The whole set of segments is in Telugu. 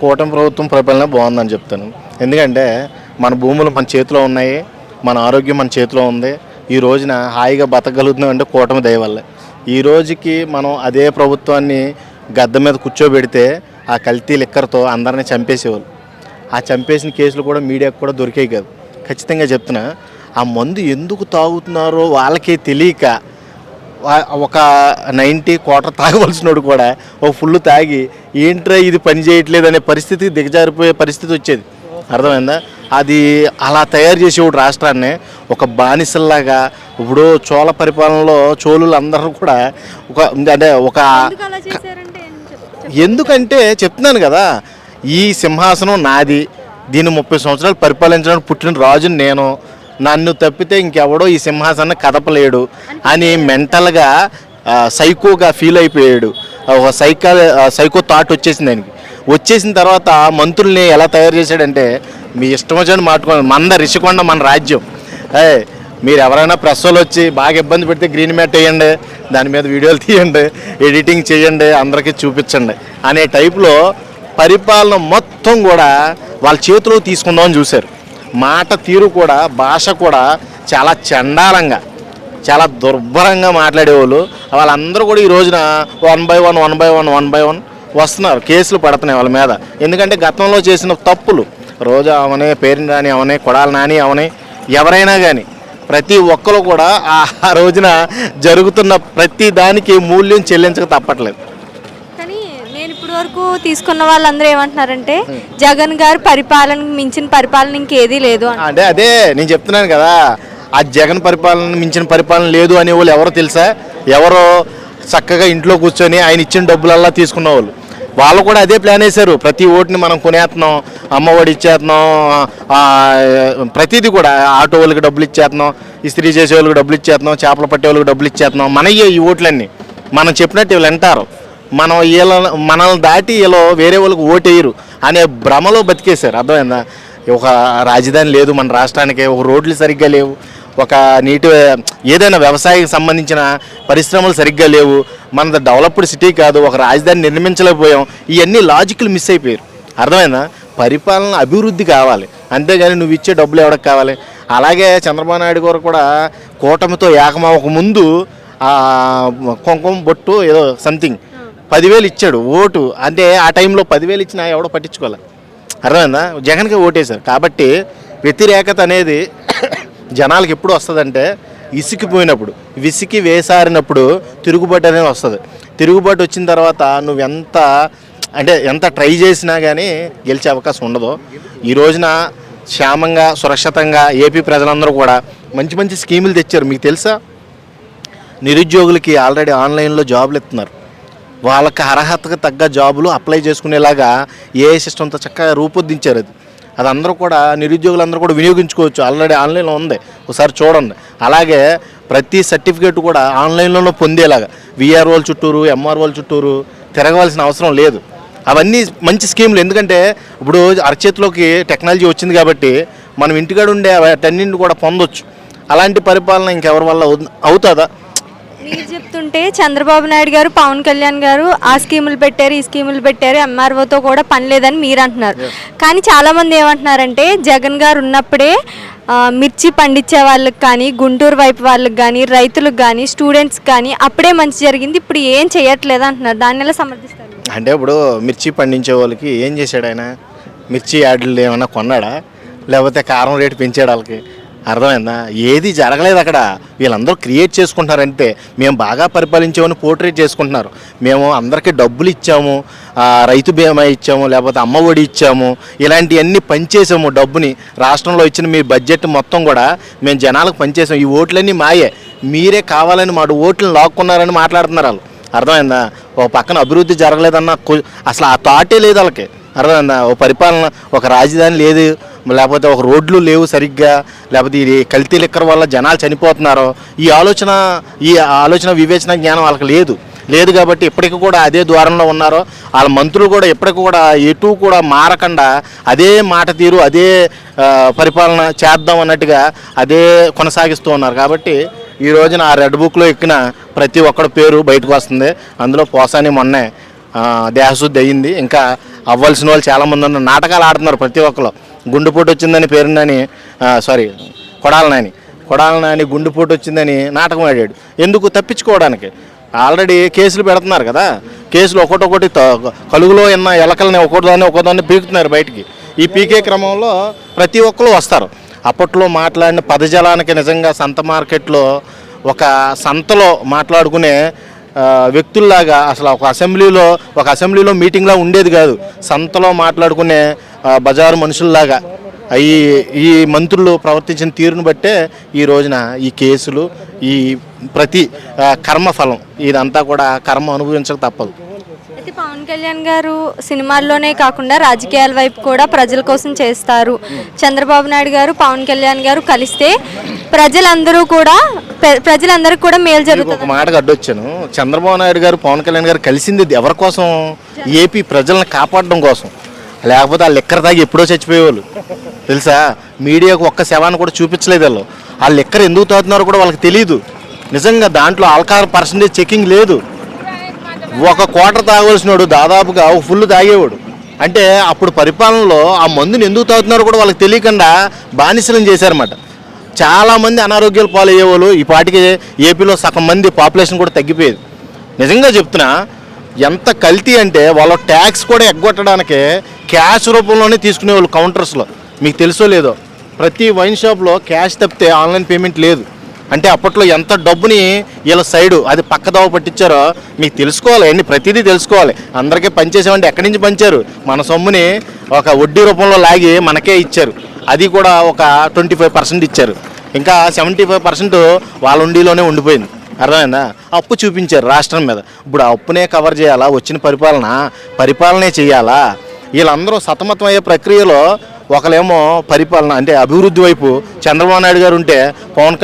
కూటమి ప్రభుత్వం పరిపాలన బాగుందని చెప్తాను. ఎందుకంటే మన భూములు మన చేతిలో ఉన్నాయి, మన ఆరోగ్యం మన చేతిలో ఉంది. ఈ రోజున హాయిగా బతకగలుగుతున్నాం అంటే కూటమి దయ వల్లే. ఈ రోజుకి మనం అదే ప్రభుత్వాన్ని గద్దె మీద కూర్చోబెడితే ఆ కల్తీ లిక్కర్తో అందరినీ చంపేసేవాళ్ళు. ఆ చంపేసిన కేసులు కూడా మీడియాకు కూడా దొరికాయి కాదు. ఖచ్చితంగా చెప్తున్నా, ఆ మందు ఎందుకు తాగుతున్నారో వాళ్ళకే తెలియక ఒక 90 క్వార్టర్ తాగవలసినోడు కూడా ఒక ఫుల్ తాగి ఏంట్రా ఇది పని చేయట్లేదు అనే పరిస్థితికి దిగజారిపోయే పరిస్థితి వచ్చేది. అర్థమైందా? అది అలా తయారు చేసేవాడు రాష్ట్రాన్ని ఒక బానిసల్లాగా. ఇప్పుడు చోళ పరిపాలనలో చోళులు అందరూ కూడా ఒక ఎందుకంటే చెప్తున్నాను కదా, ఈ సింహాసనం నాది, దీన్ని 30 సంవత్సరాలు పరిపాలించడానికి పుట్టిన రాజుని నేను, నన్ను తప్పితే ఇంకెవడో ఈ సింహాసనాన్ని కదపలేడు అని మెంటల్గా సైకోగా ఫీల్ అయిపోయాడు. ఒక సైకో థాట్ వచ్చేసింది దానికి. వచ్చేసిన తర్వాత మంత్రుల్ని ఎలా తయారు చేశాడంటే, మీ ఇష్టం వచ్చని మాట్లాడుకోండి, మంద రిషికొండ మన రాజ్యం, మీరు ఎవరైనా ప్రెస్ వాళ్ళు వచ్చి బాగా ఇబ్బంది పెడితే గ్రీన్ మ్యాట్ వేయండి, దాని మీద వీడియోలు తీయండి, ఎడిటింగ్ చేయండి, అందరికీ చూపించండి అనే టైప్లో పరిపాలన మొత్తం కూడా వాళ్ళ చేతిలో తీసుకుందామని చూశారు. మాట తీరు కూడా, భాష కూడా చాలా చండాలంగా, చాలా దుర్భరంగా మాట్లాడేవాళ్ళు. వాళ్ళందరూ కూడా ఈ రోజున 1 by 1 వస్తున్నారు, కేసులు పడుతున్నాయి వాళ్ళ మీద. ఎందుకంటే గతంలో చేసిన తప్పులు, రోజా అవనే, పేరు రాని అవనే, కొడాలి నాని అవనే, ఎవరైనా కానీ ప్రతి ఒక్కరు కూడా ఆ రోజున జరుగుతున్న ప్రతి దానికి మూల్యం చెల్లించక తప్పట్లేదు. కానీ నేను ఇప్పటి వరకు తీసుకున్న వాళ్ళందరూ ఏమంటున్నారంటే, జగన్ గారు పరిపాలన మించిన పరిపాలన ఇంకేదీ లేదు అంటే. అదే నేను చెప్తున్నాను కదా, ఆ జగన్ పరిపాలన మించిన పరిపాలన లేదు అనే వాళ్ళు ఎవరో తెలుసా? ఎవరో చక్కగా ఇంట్లో కూర్చొని ఆయన ఇచ్చిన డబ్బులల్లా తీసుకున్న వాళ్ళు కూడా అదే ప్లాన్ వేశారు. ప్రతి ఓటుని మనం కొనేస్తున్నాం, అమ్మఒడి ఇచ్చేస్తున్నాం, ప్రతిదీ కూడా ఆటో వాళ్ళకి డబ్బులు ఇచ్చేస్తున్నాం, ఇస్త్రీ చేసే వాళ్ళకి డబ్బులు ఇచ్చేస్తున్నాం, చేపలు పట్టే వాళ్ళకి డబ్బులు ఇచ్చేస్తున్నాం. మనయ్యే ఈ ఓట్లన్నీ, మనం చెప్పినట్టు వీళ్ళు వింటారు, మనల్ని దాటి వీళ్ళు వేరే వాళ్ళకి ఓటు వేయరు అనే భ్రమలో బతికేశారు. అర్థమైందా? ఒక రాజధాని లేదు మన రాష్ట్రానికి, ఒక రోడ్లు సరిగ్గా లేవు, ఒక నీటి ఏదైనా వ్యవసాయానికి సంబంధించిన పరిశ్రమలు సరిగ్గా లేవు, మనది డెవలప్డ్ సిటీ కాదు, ఒక రాజధాని నిర్మించలేకపోయాం. ఇవన్నీ లాజిక్లు మిస్ అయిపోయారు. అర్థమైందా? పరిపాలన అభివృద్ధి కావాలి, అంతేగాని నువ్వు ఇచ్చే డబ్బులు ఎవరికి కావాలి? అలాగే చంద్రబాబు నాయుడు గారు కూడా కూటమితో ఏకమవక ముందు కుంకుమ బొట్టు ఏదో సంథింగ్ 10,000 ఇచ్చాడు ఓటు. అంటే ఆ టైంలో 10,000 ఇచ్చినా ఎవడో పట్టించుకోవాలి. అర్థమైందా? జగన్కి ఓటేశారు. కాబట్టి వ్యతిరేకత అనేది జనాలకు ఎప్పుడు వస్తుందంటే, ఇసికిపోయినప్పుడు, విసికి వేసారినప్పుడు తిరుగుబాటు అనేది వస్తుంది. తిరుగుబాటు వచ్చిన తర్వాత నువ్వు ఎంత ట్రై చేసినా కానీ గెలిచే అవకాశం ఉండదు. ఈ రోజున క్షేమంగా, సురక్షితంగా ఏపీ ప్రజలందరూ కూడా మంచి మంచి స్కీములు తెచ్చారు. మీకు తెలుసా? నిరుద్యోగులకి ఆల్రెడీ ఆన్లైన్లో జాబులు ఇస్తున్నారు. వాళ్ళకి అర్హతకు తగ్గ జాబులు అప్లై చేసుకునేలాగా ఏఐ సిస్టంతో చక్కగా రూపొందించారు. అది అందరూ కూడా, నిరుద్యోగులందరూ కూడా వినియోగించుకోవచ్చు. ఆల్రెడీ ఆన్లైన్లో ఉంది, ఒకసారి చూడండి. అలాగే ప్రతి సర్టిఫికేట్ కూడా ఆన్లైన్లోనే పొందేలాగా విఆర్ఓల చుట్టూరు, ఎంఆర్ఓల చుట్టూరు తిరగవలసిన అవసరం లేదు. అవన్నీ మంచి స్కీములు. ఎందుకంటే ఇప్పుడు అరచేతిలోకి టెక్నాలజీ వచ్చింది కాబట్టి మనం ఇంటికాడ ఉండే వాటన్నింటిని కూడా పొందొచ్చు. అలాంటి పరిపాలన ఇంకెవరి వల్ల అవుతుందా? మీరు చెప్తుంటే చంద్రబాబు నాయుడు గారు, పవన్ కళ్యాణ్ గారు ఆ స్కీములు పెట్టారు, ఈ స్కీములు పెట్టారు, ఎంఆర్ఓతో కూడా పని లేదని మీరు అంటున్నారు. కానీ చాలామంది ఏమంటున్నారంటే, జగన్ గారు ఉన్నప్పుడే మిర్చి పండించే వాళ్ళకి కానీ, గుంటూరు వైపు వాళ్ళకి కానీ, రైతులకు కానీ, స్టూడెంట్స్కి కానీ అప్పుడే మంచి జరిగింది, ఇప్పుడు ఏం చేయట్లేదు అంటున్నారు. దాన్ని ఎలా సమర్థిస్తారు? అంటే ఇప్పుడు మిర్చి పండించే వాళ్ళకి ఏం చేశాడు ఆయన? మిర్చి యాడ్లు ఏమైనా కొన్నాడా? లేకపోతే కారం రేటు పెంచాడు వాళ్ళకి? అర్థమైందా? ఏది జరగలేదు అక్కడ. వీళ్ళందరూ క్రియేట్ చేసుకుంటున్నారంటే, మేము బాగా పరిపాలించామని పోర్ట్రేట్ చేసుకుంటున్నారు. మేము అందరికీ డబ్బులు ఇచ్చాము, రైతు బీమా ఇచ్చాము, లేకపోతే అమ్మ ఒడి ఇచ్చాము, ఇలాంటివన్నీ పనిచేసాము. డబ్బుని రాష్ట్రంలో ఇచ్చిన మీ బడ్జెట్ మొత్తం కూడా మేము జనాలకు పనిచేసాము. ఈ ఓట్లన్నీ మాయే, మీరే కావాలని మా ఓట్లను లాక్కున్నారని మాట్లాడుతున్నారు వాళ్ళు. అర్థమైందా? ఒక పక్కన అభివృద్ధి జరగలేదన్న అసలు ఆ థాటే లేదు వాళ్ళకి. అర్థమైందా? ఒక పరిపాలన, ఒక రాజధాని లేదు, లేకపోతే ఒక రోడ్లు లేవు సరిగ్గా, లేకపోతే ఇది కల్తీ లిక్కర్ వల్ల జనాలు చనిపోతున్నారు, ఈ ఆలోచన వివేచన జ్ఞానం వాళ్ళకి లేదు కాబట్టి ఇప్పటికి కూడా అదే ద్వారంలో ఉన్నారు. వాళ్ళ మంత్రులు కూడా ఇప్పటికి కూడా ఎటు కూడా మారకుండా అదే మాట తీరు, అదే పరిపాలన చేద్దాం అన్నట్టుగా అదే కొనసాగిస్తూ ఉన్నారు. కాబట్టి ఈ రోజున ఆ రెడ్ బుక్లో ఎక్కిన ప్రతి ఒక్కడి పేరు బయటకు వస్తుంది. అందులో పోసాని మొన్నే దేహశుద్ధి అయ్యింది. ఇంకా అవ్వాల్సిన వాళ్ళు చాలామంది ఉన్నారు. నాటకాలు ఆడుతున్నారు ప్రతి ఒక్కరు. గుండెపోటు వచ్చిందని పేరునని కొడాల నాని గుండెపోటు వచ్చిందని నాటకం ఆడాడు. ఎందుకు? తప్పించుకోవడానికి. ఆల్రెడీ కేసులు పెడుతున్నారు కదా, కేసులు ఒకటొకటి కలుగులో ఉన్న ఎలకల్ని ఒక్కొక్కదాన్ని పీకుతున్నారు బయటికి. ఈ పీకే క్రమంలో ప్రతి ఒక్కరు వస్తారు. అప్పట్లో మాట్లాడిన పదజలానికి నిజంగా సంత మార్కెట్లో ఒక సంతలో మాట్లాడుకునే వ్యక్తుల్లాగా అసలు ఒక అసెంబ్లీలో మీటింగ్లా ఉండేది కాదు. సంతలో మాట్లాడుకునే బజారు మనుషుల్లాగా ఈ మంత్రులు ప్రవర్తించిన తీరును బట్టే ఈ రోజున ఈ కేసులు, ఈ ప్రతి కర్మఫలం ఇదంతా కూడా కర్మ అనుభవించక తప్పదు. అయితే పవన్ కళ్యాణ్ గారు సినిమాల్లోనే కాకుండా రాజకీయాల వైపు కూడా ప్రజల కోసం చేస్తారు. చంద్రబాబు నాయుడు గారు పవన్ కళ్యాణ్ గారు కలిస్తే ప్రజలందరికీ కూడా మేలు జరుగుతుంది. ఒక మాటకు అడ్డొచ్చాను. చంద్రబాబు నాయుడు గారు పవన్ కళ్యాణ్ గారు కలిసింది ఎవరి కోసం? ఏపీ ప్రజలను కాపాడడం కోసం. లేకపోతే వాళ్ళు ఎక్కడ తాగి ఎప్పుడో చచ్చిపోయేవాళ్ళు తెలుసా. మీడియాకు ఒక్క శవాన్ని కూడా చూపించలేదు వాళ్ళు. వాళ్ళు ఎక్కడ ఎందుకు తాగుతున్నారో కూడా వాళ్ళకి తెలియదు. నిజంగా దాంట్లో ఆల్కహాల్ పర్సంటేజ్ చెకింగ్ లేదు. ఒక క్వార్టర్ తాగవలసినాడు దాదాపుగా ఒక ఫుల్ తాగేవాడు. అంటే అప్పుడు పరిపాలనలో ఆ మందుని ఎందుకు తాగుతున్నారో కూడా వాళ్ళకి తెలియకుండా బానిసలను చేశారన్నమాట. చాలామంది అనారోగ్యాలు పాలయ్యేవాళ్ళు. ఈ పాటికి ఏపీలో సగం మంది పాపులేషన్ కూడా తగ్గిపోయేది. నిజంగా చెప్తున్నా, ఎంత కల్తీ అంటే వాళ్ళ ట్యాక్స్ కూడా ఎగ్గొట్టడానికి క్యాష్ రూపంలోనే తీసుకునేవాళ్ళు కౌంటర్స్లో. మీకు తెలుసో లేదో, ప్రతి వైన్ షాప్లో క్యాష్ తప్పితే ఆన్లైన్ పేమెంట్ లేదు. అంటే అప్పట్లో ఎంత డబ్బుని వీళ్ళ సైడు అది పక్కదోవ పట్టించారో మీకు తెలుసుకోవాలి. అన్ని ప్రతిదీ తెలుసుకోవాలి. అందరికీ పనిచేసామంటే ఎక్కడి నుంచి పంచారు? మన సొమ్ముని ఒక వడ్డీ రూపంలో లాగి మనకే ఇచ్చారు. అది కూడా ఒక 25% ఇచ్చారు. ఇంకా 75% వాళ్ళ ఉండిలోనే ఉండిపోయింది. అర్థమైందా? అప్పు చూపించారు రాష్ట్రం మీద. ఇప్పుడు ఆ అప్పునే కవర్ చేయాలా? వచ్చిన పరిపాలనే చేయాలా? వీళ్ళందరూ సతమతం అయ్యే ప్రక్రియలో ఒకలేమో పరిపాలన అంటే అభివృద్ధి వైపు చంద్రబాబు నాయుడు గారు ఉంటే, పవన్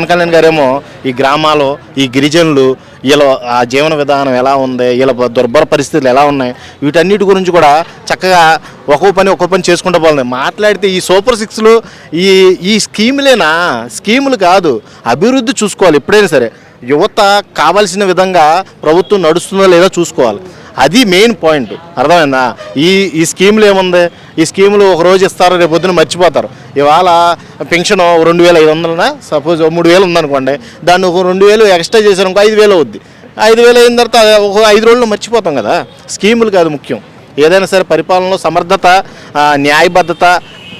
కళ్యాణ్ గారేమో ఈ గ్రామాలు, ఈ గిరిజనులు, వీళ్ళ ఆ జీవన విధానం ఎలా ఉంది, వీళ్ళ దుర్భర పరిస్థితులు ఎలా ఉన్నాయి, వీటన్నిటి గురించి కూడా చక్కగా ఒక్కో పని చేసుకుంటూ పోతుంది. మాట్లాడితే ఈ సూపర్ సిక్స్లు ఈ స్కీములు కాదు, అభివృద్ధి చూసుకోవాలి. ఎప్పుడైనా సరే యువత కావాల్సిన విధంగా ప్రభుత్వం నడుస్తుందో లేదో చూసుకోవాలి. అది మెయిన్ పాయింట్. అర్థమైందా? ఈ స్కీములు ఏముంది? ఈ స్కీములు ఒక రోజు ఇస్తారు, రేపు పొద్దున మర్చిపోతారు. ఇవాళ పెన్షన్ 2500 సపోజ్ 3000 ఉందనుకోండి, దాన్ని ఒక 2000 ఎక్స్ట్రా చేశారు ఇంకో 5000 అవుద్ది. 5000 అయిన తర్వాత ఒక 5 రోజుల్లో మర్చిపోతాం కదా. స్కీములు కాదు ముఖ్యం. ఏదైనా సరే పరిపాలనలో సమర్థత, న్యాయబద్ధత,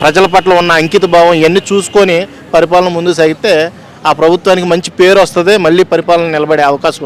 ప్రజల పట్ల ఉన్న అంకిత భావం ఇవన్నీ చూసుకొని పరిపాలన ముందుకు సాగితే ఆ ప్రభుత్వానికి మంచి పేరు వస్తుంది. మళ్ళీ పరిపాలన నిలబడే అవకాశం